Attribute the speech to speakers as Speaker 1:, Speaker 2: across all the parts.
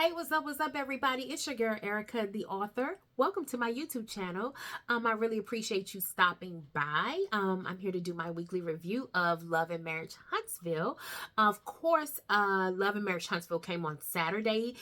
Speaker 1: Hey, what's up, everybody? It's your girl, Erica, the author. Welcome to my YouTube channel. I really appreciate you stopping by. I'm here to do my weekly review of Love and Marriage Huntsville. Of course, Love and Marriage Huntsville came on Saturday.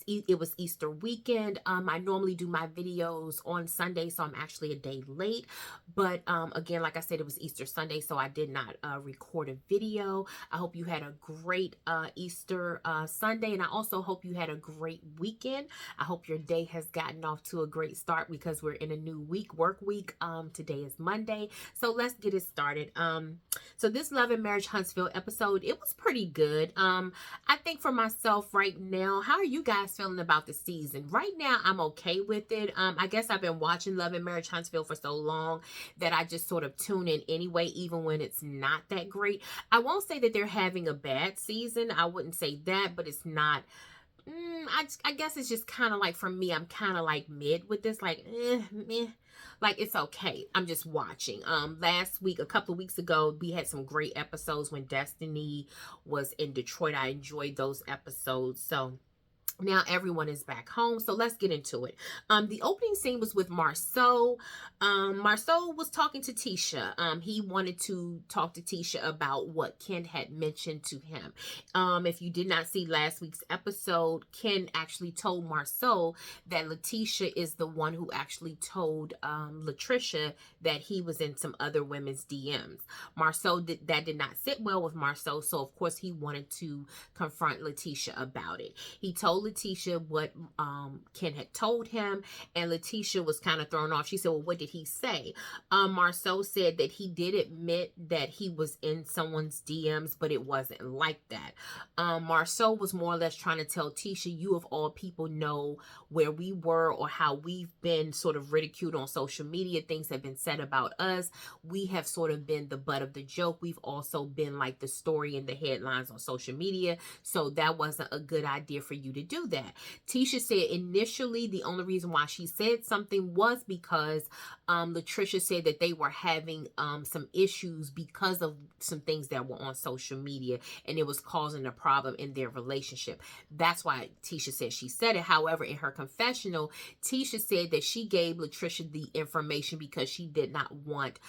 Speaker 1: It was Easter weekend. I normally do my videos on Sunday, so I'm actually a day late. But again, like I said, it was Easter Sunday, so I did not record a video. I hope you had a great Easter Sunday, and I also hope you had a great weekend. I hope your day has gotten off to a great start because we're in a new work week. Today is Monday, so let's get it started. So this Love and Marriage Huntsville episode, it was pretty good. I think for myself right now, how are you guys feeling about the season? Right now, I'm okay with it. I guess I've been watching Love and Marriage Huntsville for so long that I just sort of tune in anyway, even when it's not that great. I won't say that they're having a bad season. I wouldn't say that, but it's not. I guess it's just kind of like, for me, I'm kind of like mid with this, like, meh. Like, it's okay. I'm just watching. Last week, a couple of weeks ago, we had some great episodes when Destiny was in Detroit. I enjoyed those episodes. So now everyone is back home, so let's get into it. The opening scene was with Marsau. Marsau was talking to Tisha. He wanted to talk to Tisha about what Ken had mentioned to him. If you did not see last week's episode, Ken actually told Marsau that LaTisha is the one who actually told LaTrisha that he was in some other women's DMs. Marsau that did not sit well with Marsau, so of course he wanted to confront LaTisha about it. He told LaTisha what Ken had told him, and LaTisha was kind of thrown off. She said, well, what did he say? Marsau said that he did admit that he was in someone's DMs, but it wasn't like that. Marsau was more or less trying to tell Tisha, you of all people know where we were or how we've been sort of ridiculed on social media. Things have been said about us. We have sort of been the butt of the joke. We've also been like the story in the headlines on social media. So that wasn't a good idea for you to do that. Tisha said initially the only reason why she said something was because LaTrisha said that they were having some issues because of some things that were on social media, and it was causing a problem in their relationship. That's why Tisha said she said it. However, in her confessional, Tisha said that she gave LaTrisha the information because she did not want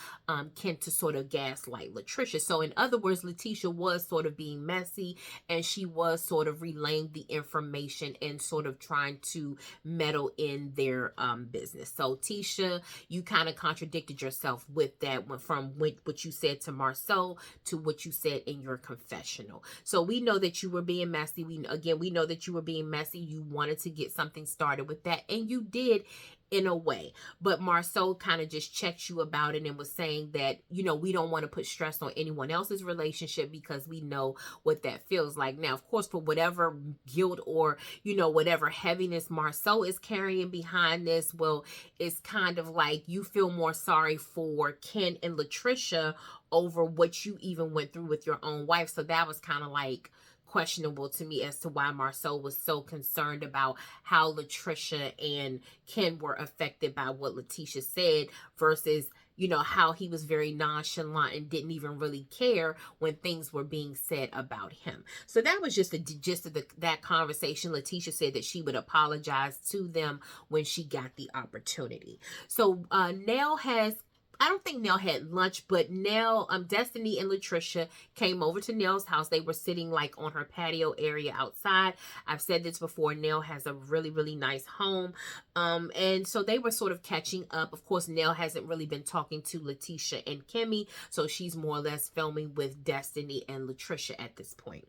Speaker 1: Ken to sort of gaslight LaTrisha. So in other words, LaTisha was sort of being messy, and she was sort of relaying the information and sort of trying to meddle in their business. So Tisha, you kind of contradicted yourself with that one, from what you said to Marsau to what you said in your confessional. So we know that you were being messy. We know that you were being messy. You wanted to get something started with that, and you did in a way. But Marsau kind of just checked you about it and was saying that, you know, we don't want to put stress on anyone else's relationship because we know what that feels like. Now, of course, for whatever guilt or, you know, whatever heaviness Marsau is carrying behind this, well, it's kind of like you feel more sorry for Ken and LaTrisha over what you even went through with your own wife. So that was kind of like questionable to me as to why Marsau was so concerned about how LaTrisha and Ken were affected by what LaTisha said versus, you know, how he was very nonchalant and didn't even really care when things were being said about him. So that was just the gist of that conversation. LaTisha said that she would apologize to them when she got the opportunity. So Nell has, I don't think Nell had lunch, but Nell, Destiny and LaTrisha came over to Nell's house. They were sitting like on her patio area outside. I've said this before. Nell has a really, really nice home. And so they were sort of catching up. Of course, Nell hasn't really been talking to LaTisha and Kimmy, so she's more or less filming with Destiny and LaTrisha at this point.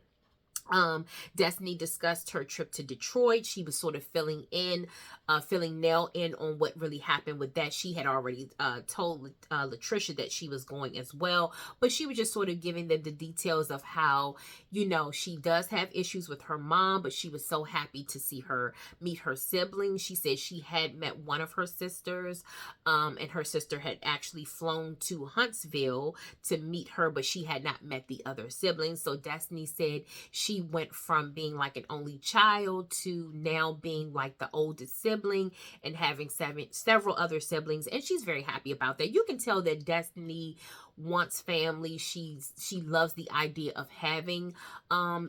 Speaker 1: Destiny discussed her trip to Detroit. She was sort of filling Nell in on what really happened with that. She had already told LaTrisha that she was going as well, but she was just sort of giving them the details of how, you know, she does have issues with her mom, but she was so happy to see her meet her siblings. She said she had met one of her sisters, and her sister had actually flown to Huntsville to meet her, but she had not met the other siblings. So Destiny said she she went from being like an only child to now being like the oldest sibling and having several other siblings, and she's very happy about that. You can tell that Destiny wants family. She loves the idea of having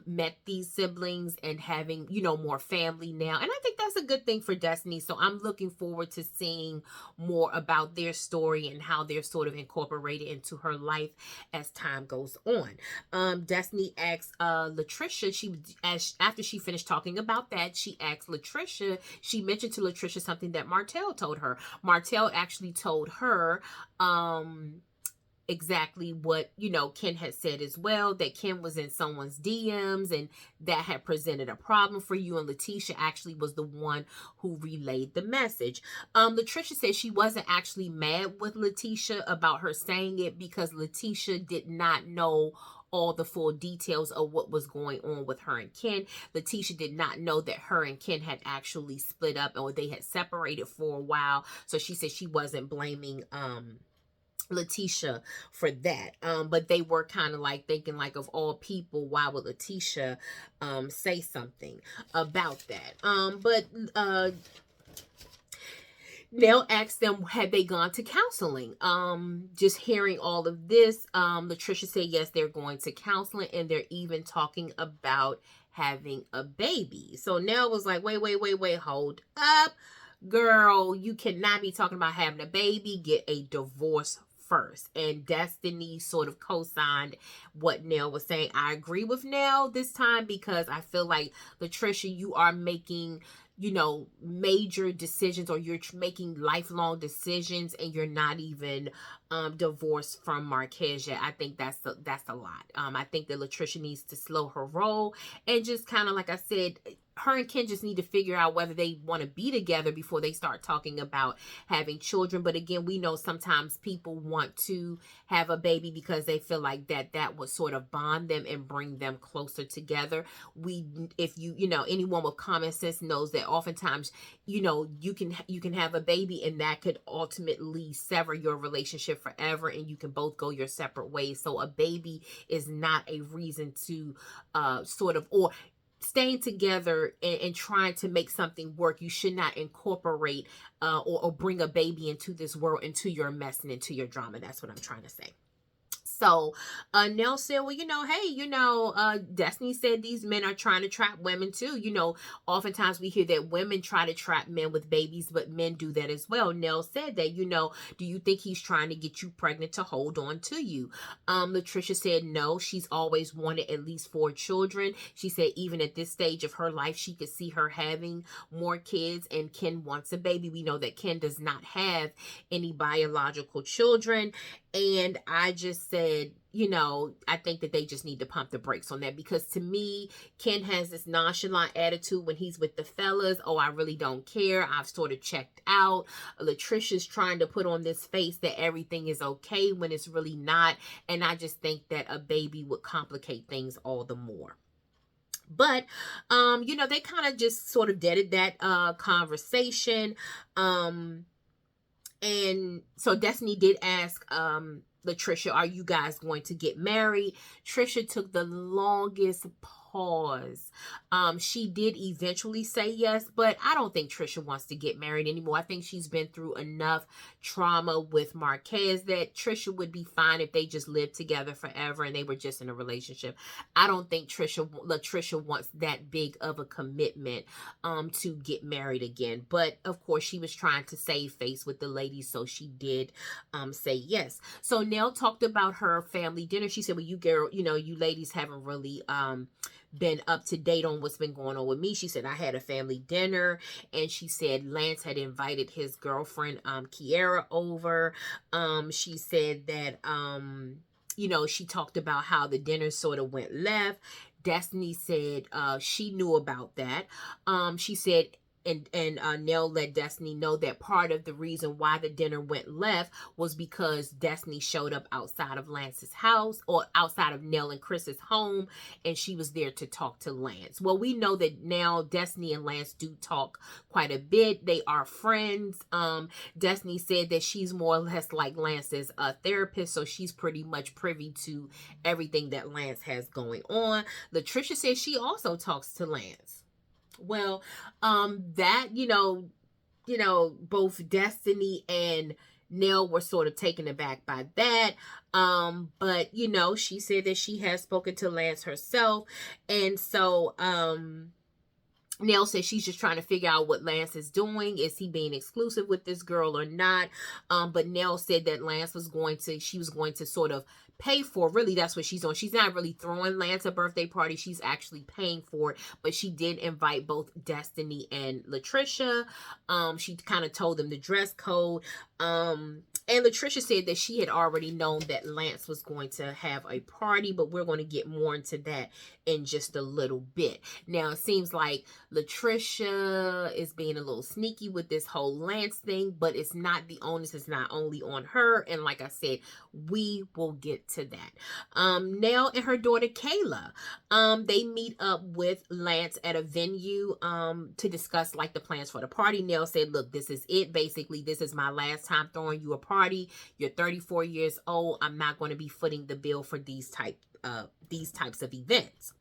Speaker 1: met these siblings and having, you know, more family now, and I think that's a good thing for Destiny. So I'm looking forward to seeing more about their story and how they're sort of incorporated into her life as time goes on. Destiny asked LaTisha, after she finished talking about that, she asked LaTisha, she mentioned to LaTisha something that Martell told her. Martell actually told her exactly what, you know, Ken had said as well, that Ken was in someone's DMs and that had presented a problem for you, and LaTisha actually was the one who relayed the message. LaTisha said she wasn't actually mad with LaTisha about her saying it because LaTisha did not know all the full details of what was going on with her and Ken. LaTisha did not know that her and Ken had actually split up or they had separated for a while. So she said she wasn't blaming LaTisha for that, but they were kind of like thinking, like, of all people, why would LaTisha say something about that? But Nell asked them, had they gone to counseling? Just hearing all of this, LaTisha said yes, they're going to counseling, and they're even talking about having a baby. So Nell was like, wait, hold up, girl, you cannot be talking about having a baby. Get a divorce first. And Destiny sort of co-signed what Nell was saying. I agree with Nell this time because I feel like, LaTisha, you are making, you know, major decisions, or you're making lifelong decisions, and you're not even divorced from Marquez yet. I think that's a lot. I think that LaTisha needs to slow her roll and just kind of, like I said, her and Ken just need to figure out whether they want to be together before they start talking about having children. But again, we know sometimes people want to have a baby because they feel like that would sort of bond them and bring them closer together. If you know, anyone with common sense knows that oftentimes, you know, you can have a baby and that could ultimately sever your relationship forever, and you can both go your separate ways. So a baby is not a reason to sort of, or staying together and trying to make something work. You should not incorporate or bring a baby into this world, into your mess and into your drama. That's what I'm trying to say. So Nell said, well, you know, hey, you know, Destiny said these men are trying to trap women too. You know, oftentimes we hear that women try to trap men with babies, but men do that as well. Nell said that, you know, do you think he's trying to get you pregnant to hold on to you? LaTisha said no, she's always wanted at least 4 children. She said even at this stage of her life, she could see her having more kids, and Ken wants a baby. We know that Ken does not have any biological children. And I just said, you know, I think that they just need to pump the brakes on that, because to me, Ken has this nonchalant attitude when he's with the fellas. Oh, I really don't care. I've sort of checked out. LaTrisha's trying to put on this face that everything is okay when it's really not. And I just think that a baby would complicate things all the more. But you know, they kind of just sort of deaded that conversation. And so Destiny did ask LaTisha, are you guys going to get married? Trisha took the longest pause. She did eventually say yes, but I don't think Trisha wants to get married anymore. I think she's been through enough trauma with Marquez that Trisha would be fine if they just lived together forever and they were just in a relationship. I don't think LaTisha wants that big of a commitment to get married again. But of course, she was trying to save face with the ladies, so she did say yes. So Nell talked about her family dinner. She said, well, you ladies haven't really been up to date on what's been going on with me. She said, I had a family dinner, and she said Lance had invited his girlfriend Kiara over. She said that you know, she talked about how the dinner sort of went left. Destiny said she knew about that. She said Nell let Destiny know that part of the reason why the dinner went left was because Destiny showed up outside of Lance's house, or outside of Nell and Chris's home, and she was there to talk to Lance. Well, we know that now Destiny and Lance do talk quite a bit. They are friends. Destiny said that she's more or less like Lance's therapist, so she's pretty much privy to everything that Lance has going on. LaTisha says she also talks to Lance. Well, that, both Destiny and Nell were sort of taken aback by that. But, she said that she has spoken to Lance herself. And so, Nell says she's just trying to figure out what Lance is doing. Is he being exclusive with this girl or not? But Nell said that she was going to sort of pay for, really that's what she's doing. She's not really throwing Lance a birthday party. She's actually paying for it. But she did invite both Destiny and LaTisha. She kind of told them the dress code. And LaTisha said that she had already known that Lance was going to have a party, but we're going to get more into that in just a little bit. Now, it seems like LaTisha is being a little sneaky with this whole Lance thing, but it's not, the onus is not only on her. And like I said, we will get to that. Nell and her daughter Kayla, they meet up with Lance at a venue to discuss like the plans for the party. Nell said, look, this is it. Basically, this is my last time throwing you a party. You're 34 years old. I'm not going to be footing the bill for these types of events.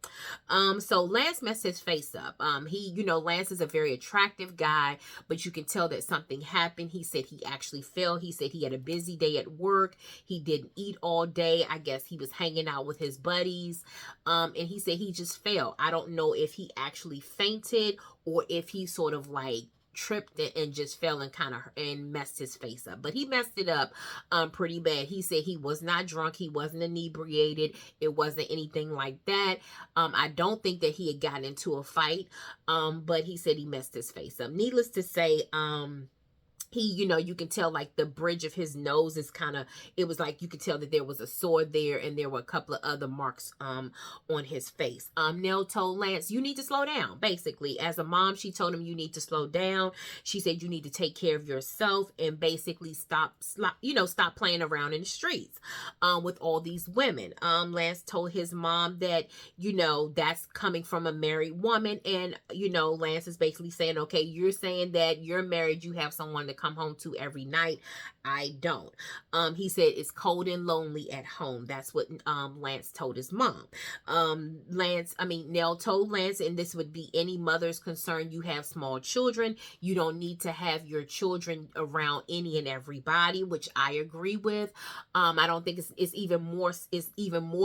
Speaker 1: So Lance messed his face up. Lance is a very attractive guy, but you can tell that something happened. He said he actually fell. He said he had a busy day at work. He didn't eat all day. I guess he was hanging out with his buddies. And he said he just fell. I don't know if he actually fainted or if he sort of like tripped and just fell and messed his face up. But he messed it up pretty bad. He said he was not drunk. He wasn't inebriated. It wasn't anything like that. I don't think that he had gotten into a fight. But he said he messed his face up. Needless to say, you can tell like the bridge of his nose is it was like you could tell that there was a sore there, and there were a couple of other marks on his face. Nell told Lance, you need to slow down. Basically, as a mom, she told him you need to slow down. She said you need to take care of yourself and basically stop playing around in the streets with all these women. Lance told his mom that, that's coming from a married woman, and Lance is basically saying, okay, you're saying that you're married, you have someone to come home to every night. I don't. He said it's cold and lonely at home. That's what Lance told his mom. Nell told Lance, and this would be any mother's concern, you have small children. You don't need to have your children around any and everybody, which I agree with. I don't think it's even more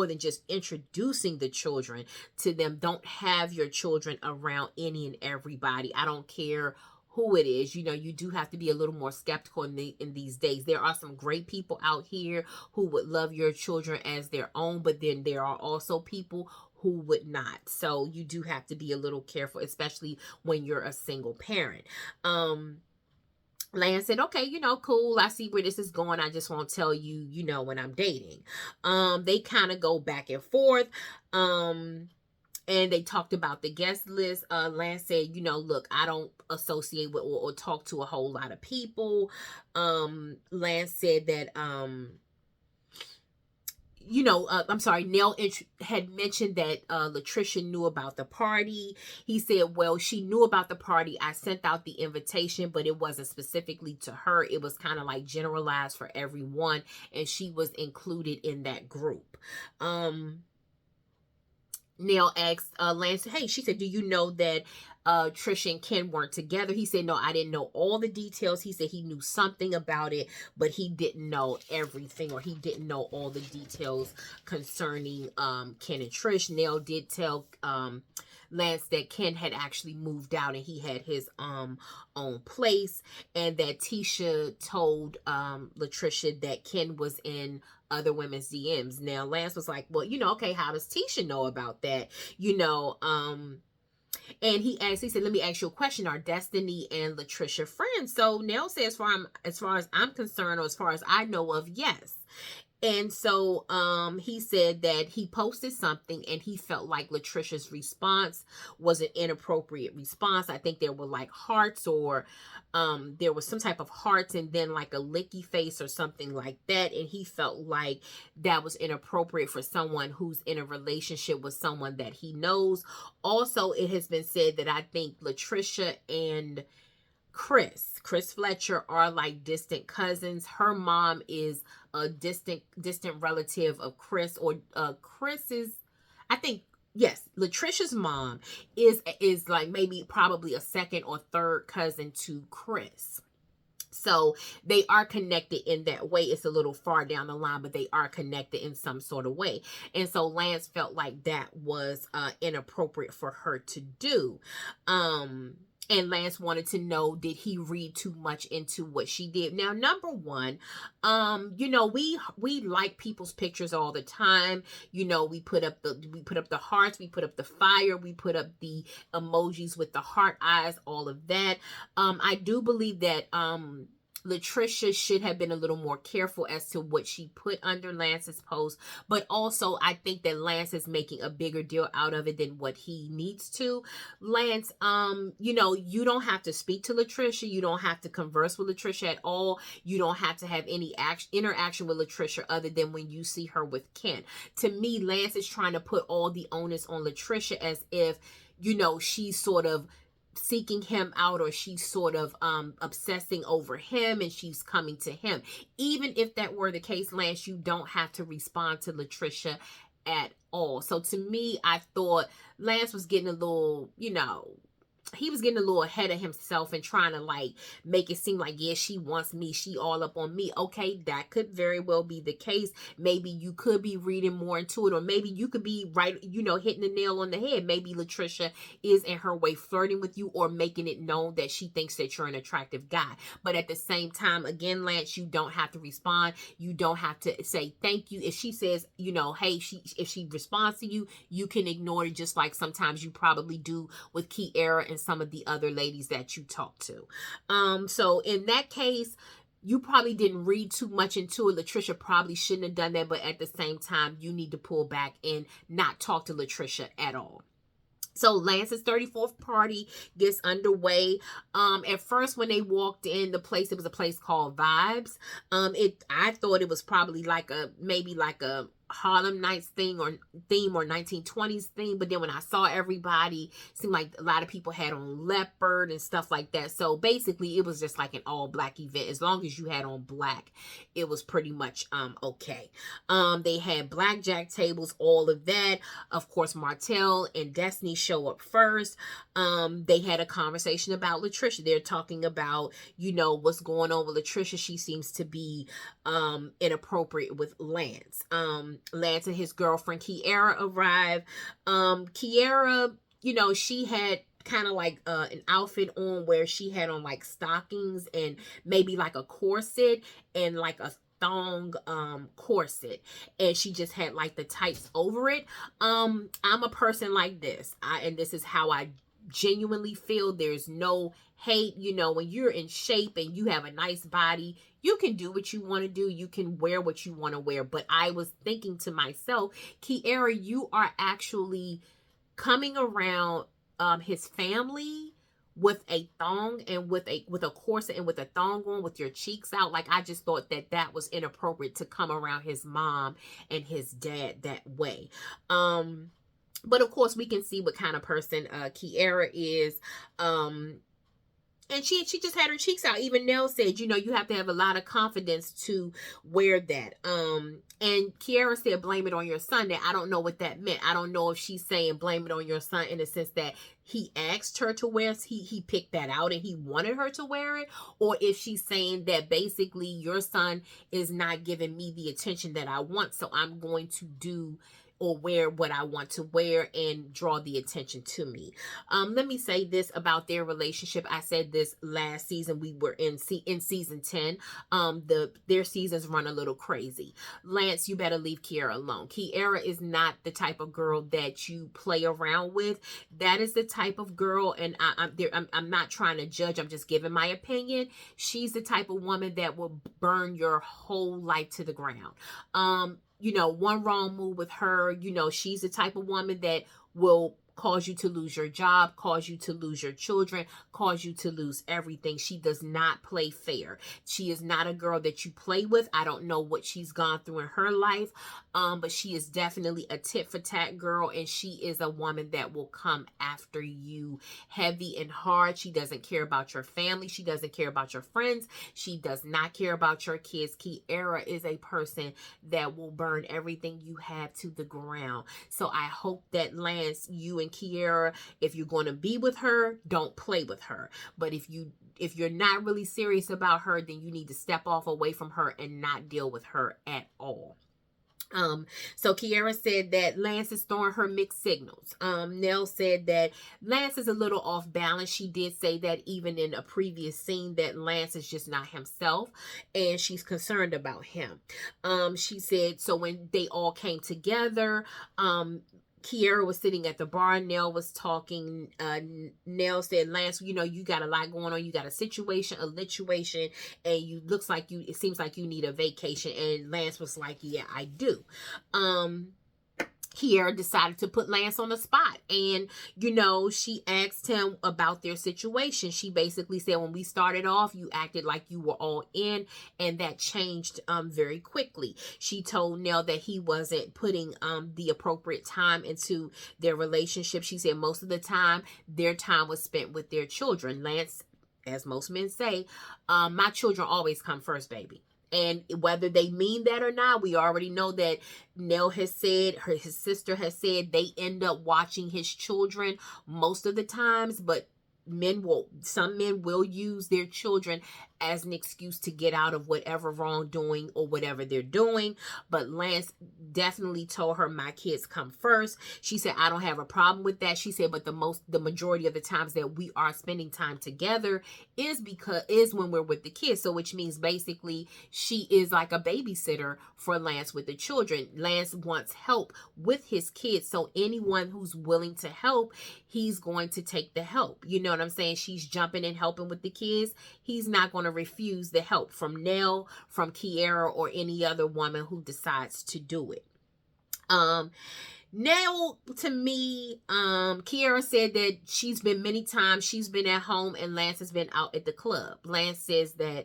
Speaker 1: than just introducing the children to them. Don't have your children around any and everybody. I don't care who it is. You do have to be a little more skeptical in these days. There are some great people out here who would love your children as their own, but then there are also people who would not. So you do have to be a little careful, especially when you're a single parent. Lance said, okay, cool. I see where this is going. I just won't tell you, when I'm dating. They kind of go back and forth. And they talked about the guest list. Lance said, look, I don't associate with or talk to a whole lot of people. Lance said that, Nell had mentioned that LaTisha knew about the party. He said, well, she knew about the party. I sent out the invitation, but it wasn't specifically to her. It was kind of like generalized for everyone, and she was included in that group. Nell asked Lance, hey, she said, do you know that Trisha and Ken weren't together? He said, no, I didn't know all the details. He said he knew something about it, but he didn't know everything, or he didn't know all the details concerning Ken and Trish. Nell did tell Lance that Ken had actually moved out and he had his own place, and that Tisha told LaTisha that Ken was in other women's DMs. Now Lance was like, well, okay, how does Tisha know about that? And he said, let me ask you a question. Are Destiny and LaTisha friends? So Nell said, as far as I'm concerned, or as far as I know of, yes. And so he said that he posted something and he felt like LaTrisha's response was an inappropriate response. I think there were like hearts, or there was some type of hearts and then like a licky face or something like that. And he felt like that was inappropriate for someone who's in a relationship with someone that he knows. Also, it has been said that I think LaTrisha and Chris Fletcher are like distant cousins. Her mom is a distant relative of Chris, or Chris is, I think, yes, LaTrisha's mom is like maybe probably a second or third cousin to Chris. So they are connected in that way. It's a little far down the line, but they are connected in some sort of way. And so Lance felt like that was inappropriate for her to do. And Lance wanted to know, did he read too much into what she did? Now, number one, we like people's pictures all the time. We put up the hearts, we put up the fire, we put up the emojis with the heart eyes, all of that. I do believe that LaTrisha should have been a little more careful as to what she put under Lance's post, but also I think that Lance is making a bigger deal out of it than what he needs to. Lance, you don't have to speak to LaTrisha, you don't have to converse with LaTrisha at all, you don't have to have any interaction with LaTrisha other than when you see her with Ken. To me, Lance is trying to put all the onus on LaTrisha as if, she's sort of seeking him out, or she's sort of obsessing over him and she's coming to him. Even if that were the case, Lance, you don't have to respond to LaTrisha at all. So to me, I thought Lance was getting a little, he was getting a little ahead of himself and trying to like make it seem like, yeah, she wants me, she all up on me. Okay, that could very well be the case. Maybe you could be reading more into it, or maybe you could be right, hitting the nail on the head. Maybe LaTrisha is in her way flirting with you or making it known that she thinks that you're an attractive guy. But at the same time, again, Lance, you don't have to respond. You don't have to say thank you. If she says, hey, if she responds to you, you can ignore it, just like sometimes you probably do with Kiara and some of the other ladies that you talk to. So in that case, you probably didn't read too much into it. LaTrisha probably shouldn't have done that, but at the same time, you need to pull back and not talk to LaTrisha at all. So Lance's 34th party gets underway. At first, when they walked in the place, it was a place called Vibes. I thought it was probably maybe like a Harlem Nights theme or 1920s theme, but then when I saw everybody, it seemed like a lot of people had on leopard and stuff like that. So basically, it was just like an all-black event. As long as you had on black, it was pretty much okay. They had blackjack tables, all of that. Of course, Martell and Destiny show up first. They had a conversation about LaTrisha. They're talking about, what's going on with LaTrisha. She seems to be inappropriate with Lance. Lance and his girlfriend Kiara arrive. Kiara, she had kind of like an outfit on where she had on like stockings and maybe like a corset and like a thong corset, and she just had like the tights over it. I'm a person like this, and this is how I genuinely feel. There's no hate. When you're in shape and you have a nice body, you can do what you want to do. You can wear what you want to wear. But I was thinking to myself, Kiara, you are actually coming around his family with a thong and with a corset and with a thong on, with your cheeks out. Like, I just thought that was inappropriate to come around his mom and his dad that way. But of course, we can see what kind of person Kiara is. And she just had her cheeks out. Even Nell said, you have to have a lot of confidence to wear that. And Kiara said, blame it on your son. That I don't know what that meant. I don't know if she's saying blame it on your son in the sense that he asked her to wear, he picked that out and he wanted her to wear it, or if she's saying that basically your son is not giving me the attention that I want, so I'm going to do or wear what I want to wear and draw the attention to me. Let me say this about their relationship. I said this last season. We were in season 10. Their seasons run a little crazy. Lance, you better leave Kiara alone. Kiara is not the type of girl that you play around with. That is the type of girl, and I'm not trying to judge. I'm just giving my opinion. She's the type of woman that will burn your whole life to the ground. One wrong move with her, she's the type of woman that will cause you to lose your job, cause you to lose your children, cause you to lose everything. She does not play fair. She is not a girl that you play with. I don't know what she's gone through in her life, but she is definitely a tit for tat girl, and she is a woman that will come after you heavy and hard. She doesn't care about your family. She doesn't care about your friends. She does not care about your kids. Kiara is a person that will burn everything you have to the ground. So I hope that, Lance, you and Kiara, if you're going to be with her, don't play with her. But if you're not really serious about her, then you need to step off away from her and not deal with her at all. So Kiara said that Lance is throwing her mixed signals. Nell said that Lance is a little off balance. She did say that even in a previous scene that Lance is just not himself, and she's concerned about him. She said, so when they all came together, Kiara was sitting at the bar. Nell was talking. Nell said, Lance, you got a lot going on. You got a situation, and it seems like you need a vacation. And Lance was like, yeah, I do. Kiara decided to put Lance on the spot, and she asked him about their situation. She basically said, when we started off, you acted like you were all in, and that changed very quickly. She told Nell that he wasn't putting the appropriate time into their relationship. She said most of the time their time was spent with their children. Lance, as most men say, my children always come first, baby. And whether they mean that or not, we already know that Nell has said, his sister has said, they end up watching his children most of the times, but some men will use their children as an excuse to get out of whatever wrongdoing or whatever they're doing. But Lance definitely told her, my kids come first. She said, I don't have a problem with that. She said, but the majority of the times that we are spending time together is when we're with the kids. So which means basically she is like a babysitter for Lance with the children. Lance wants help with his kids. So anyone who's willing to help, he's going to take the help. You know what I'm saying? She's jumping and helping with the kids. He's not going to refuse the help from Nell, from Kiara, or any other woman who decides to do it. Nell, to me, Kiara said that she's been many times, she's been at home and Lance has been out at the club. Lance says that,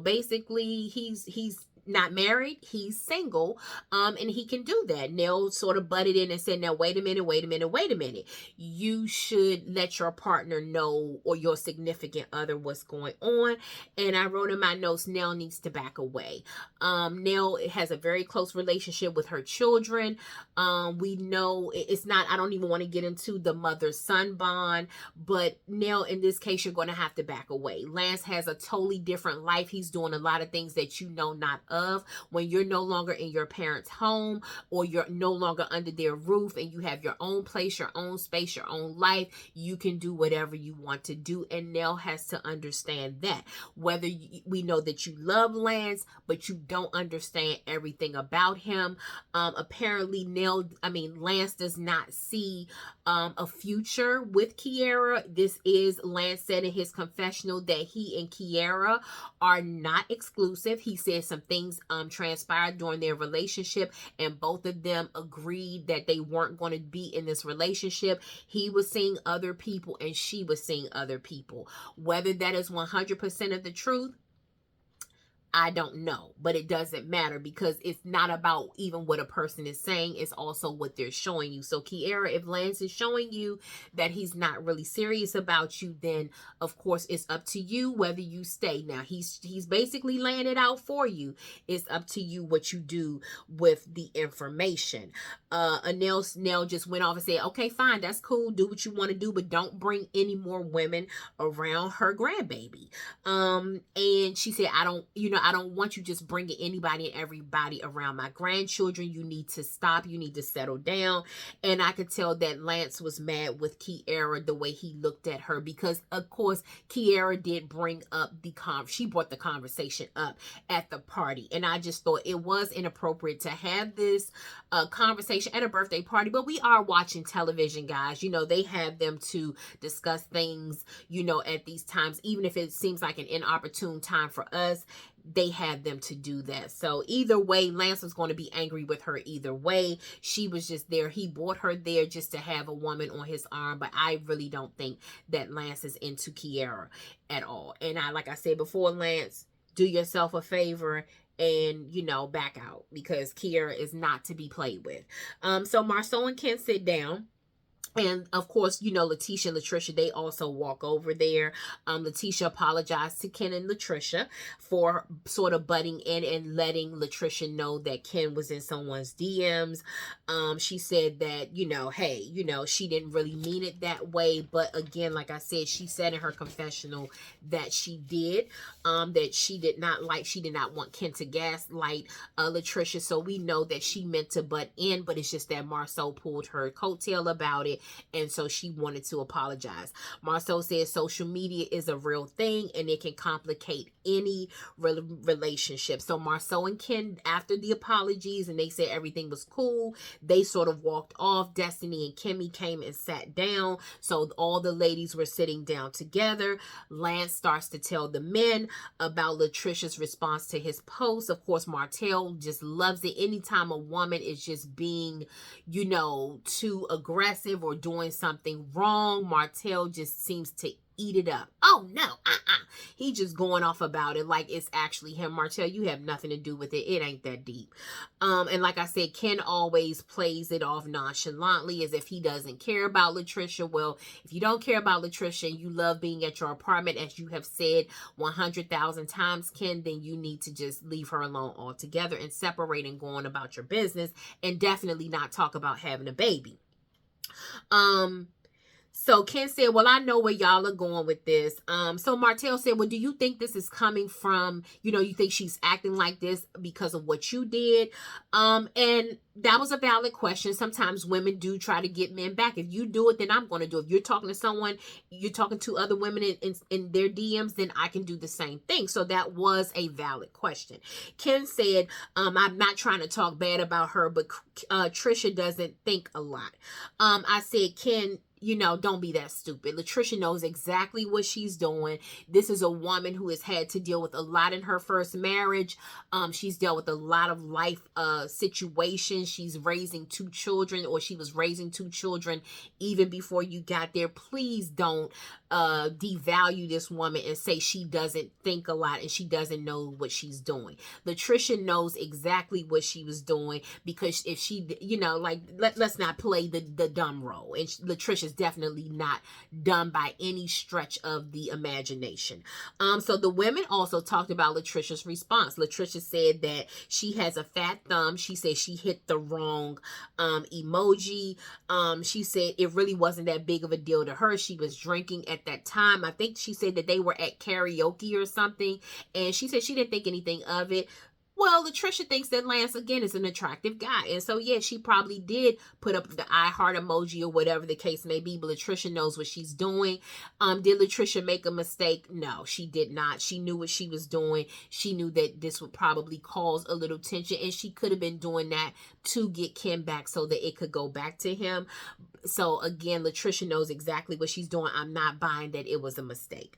Speaker 1: basically he's not married, he's single, and he can do that. Nell sort of butted in and said, now wait a minute. You should let your partner know, or your significant other, what's going on. And I wrote in my notes, Nell needs to back away. Nell has a very close relationship with her children. We know it's not, I don't even want to get into the mother-son bond, but Nell, in this case, you're going to have to back away. Lance has a totally different life. He's doing a lot of things that not of. When you're no longer in your parents' home, or you're no longer under their roof, and you have your own place, your own space, your own life, you can do whatever you want to do. And Nell has to understand that. We know that you love Lance, but you don't understand everything about him. Apparently Lance does not see a future with Kiara. This is, Lance said in his confessional that he and Kiara are not exclusive. He said some things transpired during their relationship, and both of them agreed that they weren't going to be in this relationship. He was seeing other people and she was seeing other people. Whether that is 100% of the truth, I don't know, but it doesn't matter, because it's not about even what a person is saying. It's also what they're showing you. So Kiara, if Lance is showing you that he's not really serious about you, then of course it's up to you whether you stay. Now he's basically laying it out for you. It's up to you what you do with the information. Nell just went off and said, okay, fine, that's cool. Do what you want to do, but don't bring any more women around her grandbaby. And she said, I I don't want you just bringing anybody and everybody around my grandchildren. You need to stop. You need to settle down. And I could tell that Lance was mad with Kiara the way he looked at her, because of course Kiara did bring up she brought the conversation up at the party, and I just thought it was inappropriate to have this conversation at a birthday party. But we are watching television, guys. You know, they have them to discuss things, you know, at these times, even if it seems like an inopportune time for us, they had them to do that. So either way, Lance was going to be angry with her either way. She was just there. He brought her there just to have a woman on his arm, but I really don't think that Lance is into Kiara at all. And like I said before, Lance, do yourself a favor and, you know, back out, because Kiara is not to be played with. So Marsau and Ken sit down. And of course, you know, LaTisha and Latricia, they also walk over there. LaTisha apologized to Ken and Latricia for sort of butting in and letting Latricia know that Ken was in someone's DMs. She said that, you know, hey, you know, she didn't really mean it that way. But again, like I said, she said in her confessional that she did, that she did not want Ken to gaslight Latricia. So we know that she meant to butt in, but it's just that Marsau pulled her coattail about it. And so she wanted to apologize. Marsau says social media is a real thing and it can complicate any relationship. So Marsau and Ken, after the apologies and they said everything was cool, they sort of walked off. Destiny and Kimmy came and sat down. So all the ladies were sitting down together. Lance starts to tell the men about Latricia's response to his post. Of course, Martell just loves it. Anytime a woman is just being, you know, too aggressive or doing something wrong, Martell just seems to eat it up. Oh no, he just going off about it like it's actually him. Martell, you have nothing to do with it. It ain't that deep. And like I said, Ken always plays it off nonchalantly as if he doesn't care about Latricia. Well, if you don't care about Latricia and you love being at your apartment, as you have said 100,000 times, Ken, then you need to just leave her alone altogether and separate and go on about your business, and definitely not talk about having a baby. So Ken said, well, I know where y'all are going with this. So Martell said, well, do you think this is coming from, you know, you think she's acting like this because of what you did? And that was a valid question. Sometimes women do try to get men back. If you do it, then I'm going to do it. If you're talking to someone, you're talking to other women in their DMs, then I can do the same thing. So that was a valid question. Ken said, I'm not trying to talk bad about her, but Trisha doesn't think a lot. I said, Ken, you know, don't be that stupid. Latricia knows exactly what she's doing. This is a woman who has had to deal with a lot in her first marriage. She's dealt with a lot of life situations. She's raising 2 children, or she was raising 2 children even before you got there. Please don't devalue this woman and say she doesn't think a lot and she doesn't know what she's doing. Latricia knows exactly what she was doing, because if she, you know, like, let's not play the dumb role. And Latricia's definitely not dumb by any stretch of the imagination. So the women also talked about Latricia's response. Latricia said that she has a fat thumb. She said she hit the wrong emoji. She said it really wasn't that big of a deal to her. She was drinking at that time. I think she said that they were at karaoke or something, and she said she didn't think anything of it. Well, Latricia thinks that Lance, again, is an attractive guy. And so, yeah, she probably did put up the I heart emoji or whatever the case may be, but Latricia knows what she's doing. Did Latricia make a mistake? No, she did not. She knew what she was doing. She knew that this would probably cause a little tension, and she could have been doing that to get Kim back so that it could go back to him. So, again, Latricia knows exactly what she's doing. I'm not buying that it was a mistake.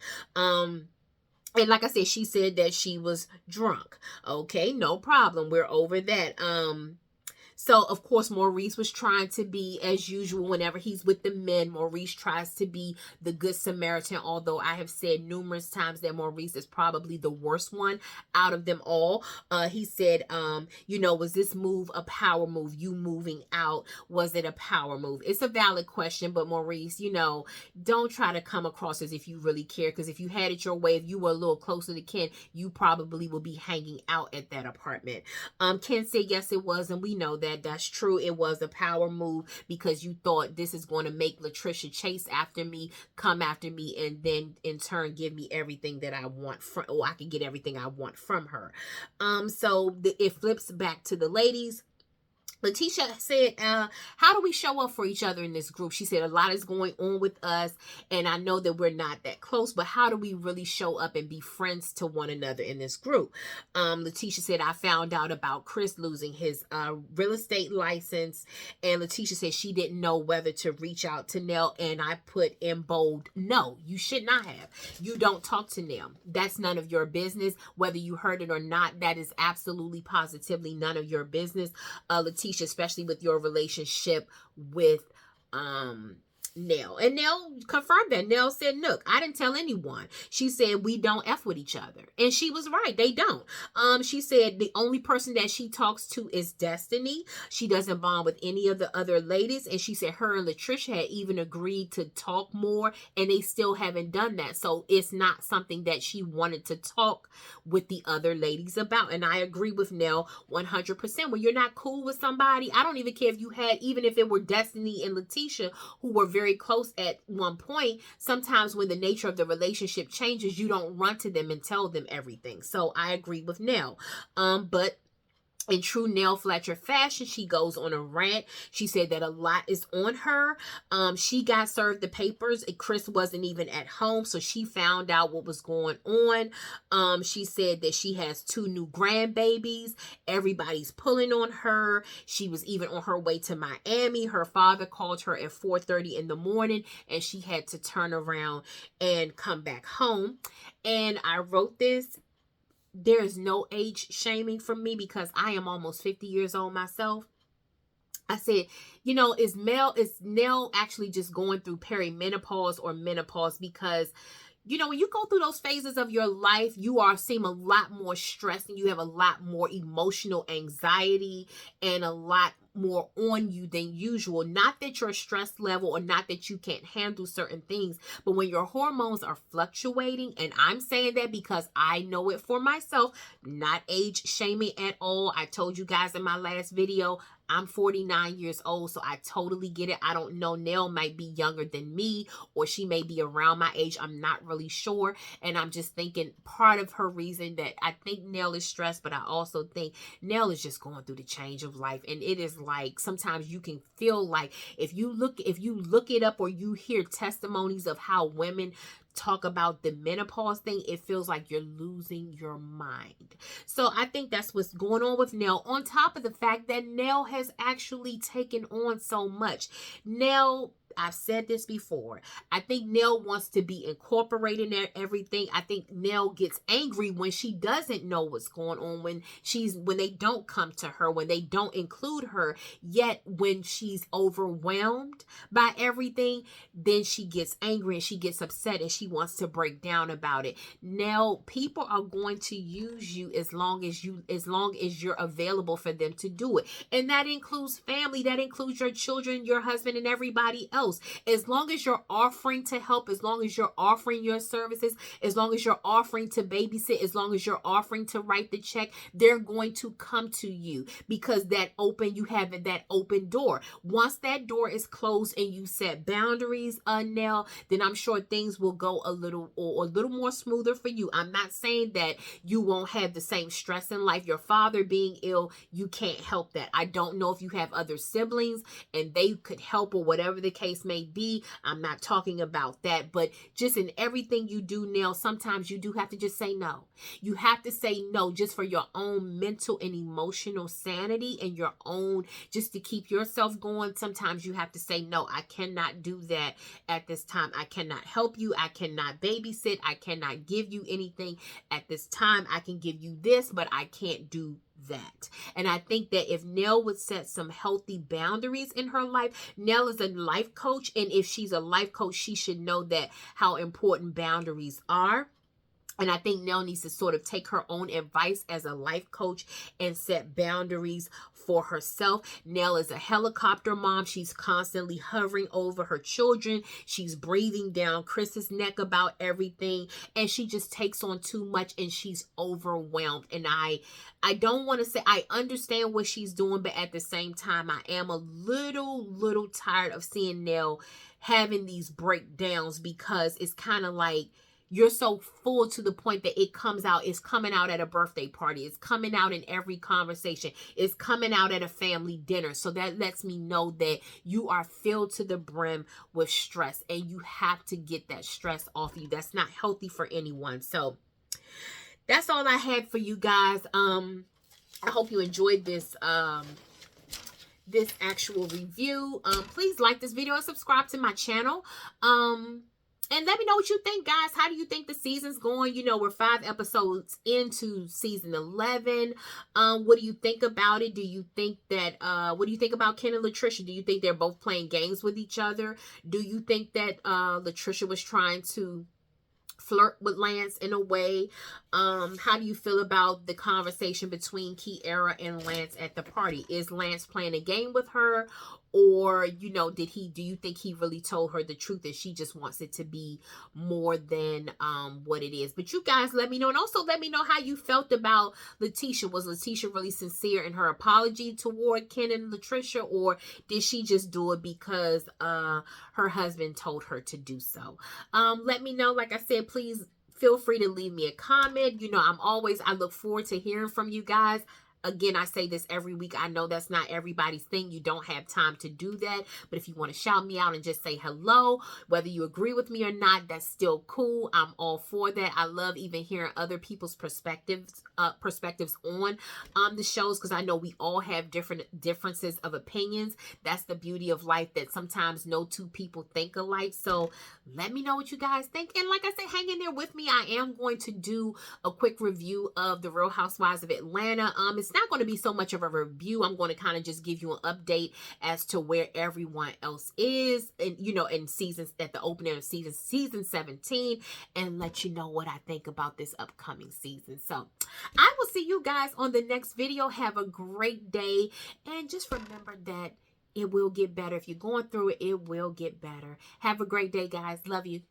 Speaker 1: And like I said, she said that she was drunk. Okay, no problem. We're over that. So, of course, Maurice was trying to be, as usual, whenever he's with the men, Maurice tries to be the good Samaritan, although I have said numerous times that Maurice is probably the worst one out of them all. He said, you know, was this move a power move? You moving out, was it a power move? It's a valid question, but Maurice, you know, don't try to come across as if you really care, because if you had it your way, if you were a little closer to Ken, you probably would be hanging out at that apartment. Ken said, yes, it was, and we know that. That's true. It was a power move because you thought this is going to make LaTisha chase after me, come after me, and then in turn give me everything that I want from, or I can get everything I want from her. So it flips back to the ladies. LaTisha said, how do we show up for each other in this group? She said, a lot is going on with us, and I know that we're not that close, but how do we really show up and be friends to one another in this group? LaTisha said, I found out about Chris losing his real estate license, and LaTisha said she didn't know whether to reach out to Nell, and I put in bold, no, you should not have. You don't talk to Nell. That's none of your business. Whether you heard it or not, that is absolutely positively none of your business. LaTisha, especially with your relationship with Nell. And Nell confirmed that. Nell said, look, I didn't tell anyone. She said, we don't F with each other. And she was right. They don't. She said the only person that she talks to is Destiny. She doesn't bond with any of the other ladies. And she said her and LaTisha had even agreed to talk more, and they still haven't done that. So it's not something that she wanted to talk with the other ladies about. And I agree with Nell 100%. When you're not cool with somebody, I don't even care if you had, even if it were Destiny and LaTisha, who were very close at one point, sometimes when the nature of the relationship changes, you don't run to them and tell them everything. So I agree with Nell. But in true Nell Fletcher fashion, she goes on a rant. She said that a lot is on her. She got served the papers. Chris wasn't even at home, so she found out what was going on. She said that she has 2 new grandbabies. Everybody's pulling on her. She was even on her way to Miami. Her father called her at 4:30 in the morning, and she had to turn around and come back home. And I wrote this. There is no age shaming from me because I am almost 50 years old myself. I said, you know, is Nell actually just going through perimenopause or menopause? Because, you know, when you go through those phases of your life, you seem a lot more stressed, and you have a lot more emotional anxiety and a lot more on you than usual. Not that your stress level, or not that you can't handle certain things, but when your hormones are fluctuating, and I'm saying that because I know it for myself, not age shaming at all. I told you guys in my last video, I'm 49 years old, so I totally get it. I don't know. Nell might be younger than me, or she may be around my age. I'm not really sure. And I'm just thinking part of her reason that I think Nell is stressed, but I also think Nell is just going through the change of life. And it is like, sometimes you can feel like if you look it up, or you hear testimonies of how women talk about the menopause thing, it feels like you're losing your mind. So I think that's what's going on with Nell, on top of the fact that Nell has actually taken on so much. Nell, I've said this before, I think Nell wants to be incorporated in everything. I think Nell gets angry when she doesn't know what's going on, when they don't come to her, when they don't include her. Yet when she's overwhelmed by everything, then she gets angry and she gets upset and she wants to break down about it. Nell, people are going to use you as long as you're available for them to do it. And that includes family, that includes your children, your husband, and everybody else. As long as you're offering to help, as long as you're offering your services, as long as you're offering to babysit, as long as you're offering to write the check, they're going to come to you because you have that open door. Once that door is closed and you set boundaries, Nell, then I'm sure things will go a little more smoother for you. I'm not saying that you won't have the same stress in life. Your father being ill, you can't help that. I don't know if you have other siblings and they could help, or whatever the case may be. I'm not talking about that, but just in everything you do, Nell, sometimes you do have to just say no. You have to say no just for your own mental and emotional sanity, and your own, just to keep yourself going. Sometimes you have to say no. I cannot do that at this time. I cannot help you. I cannot babysit. I cannot give you anything at this time. I can give you this, but I can't do that. And I think that if Nell would set some healthy boundaries in her life, Nell is a life coach, and if she's a life coach, she should know that how important boundaries are. And I think Nell needs to sort of take her own advice as a life coach and set boundaries for herself. Nell is a helicopter mom. She's constantly hovering over her children. She's breathing down Chris's neck about everything. And she just takes on too much and she's overwhelmed. And I don't want to say I understand what she's doing, but at the same time, I am a little tired of seeing Nell having these breakdowns, because it's kind of like, you're so full to the point that it comes out. It's coming out at a birthday party. It's coming out in every conversation. It's coming out at a family dinner. So that lets me know that you are filled to the brim with stress, and you have to get that stress off you. That's not healthy for anyone. So that's all I had for you guys. I hope you enjoyed this this actual review. Please like this video and subscribe to my channel. And let me know what you think, guys. How do you think the season's going? You know, we're 5 episodes into season 11. What do you think about it? Do you think that, what do you think about Ken and Latricia? Do you think they're both playing games with each other? Do you think that Latricia was trying to flirt with Lance in a way? How do you feel about the conversation between Kiara and Lance at the party? Is Lance playing a game with her? Or, you know, do you think he really told her the truth and she just wants it to be more than what it is? But you guys let me know. And also let me know how you felt about LaTisha. Was LaTisha really sincere in her apology toward Ken and Latricia? Or did she just do it because her husband told her to do so? Let me know. Like I said, please feel free to leave me a comment. You know, I look forward to hearing from you guys. Again, I say this every week. I know that's not everybody's thing. You don't have time to do that. But if you want to shout me out and just say hello, whether you agree with me or not, that's still cool. I'm all for that. I love even hearing other people's perspectives on the shows, because I know we all have differences of opinions. That's the beauty of life, that sometimes no two people think alike. So let me know what you guys think. And like I said, hang in there with me. I am going to do a quick review of The Real Housewives of Atlanta. It's not going to be so much of a review. I'm going to kind of just give you an update as to where everyone else is, and you know, in seasons, at the opening of season 17, and let you know what I think about this upcoming season. So I will see you guys on the next video. Have a great day, and just remember that it will get better. If you're going through it, it will get better. Have a great day, guys. Love you.